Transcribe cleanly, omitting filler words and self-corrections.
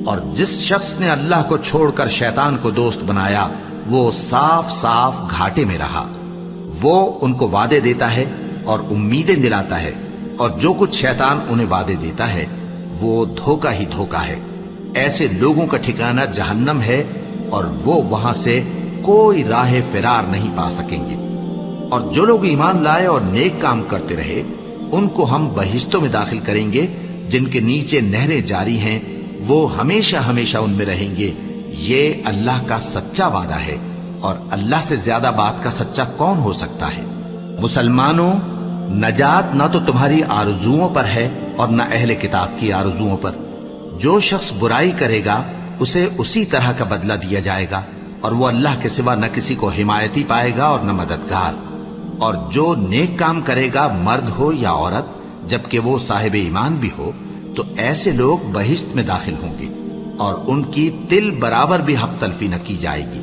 اور جس شخص نے اللہ کو چھوڑ کر شیطان کو دوست بنایا وہ صاف صاف گھاٹے میں رہا۔ وہ ان کو وعدے دیتا ہے اور امیدیں دلاتا ہے، اور جو کچھ شیطان انہیں وعدے دیتا ہے وہ دھوکہ ہی دھوکہ ہے۔ ایسے لوگوں کا ٹھکانہ جہنم ہے، اور وہ وہاں سے کوئی راہ فرار نہیں پا سکیں گے۔ اور جو لوگ ایمان لائے اور نیک کام کرتے رہے ان کو ہم بہشتوں میں داخل کریں گے جن کے نیچے نہریں جاری ہیں، وہ ہمیشہ ہمیشہ ان میں رہیں گے۔ یہ اللہ کا سچا وعدہ ہے، اور اللہ سے زیادہ بات کا سچا کون ہو سکتا ہے؟ مسلمانوں، نجات نہ تو تمہاری آرزوؤں پر ہے اور نہ اہل کتاب کی آرزوؤں پر۔ جو شخص برائی کرے گا اسے اسی طرح کا بدلہ دیا جائے گا، اور وہ اللہ کے سوا نہ کسی کو حمایتی پائے گا اور نہ مددگار۔ اور جو نیک کام کرے گا، مرد ہو یا عورت، جبکہ وہ صاحب ایمان بھی ہو، تو ایسے لوگ بہشت میں داخل ہوں گے، اور ان کی تل برابر بھی حق تلفی نہ کی جائے گی۔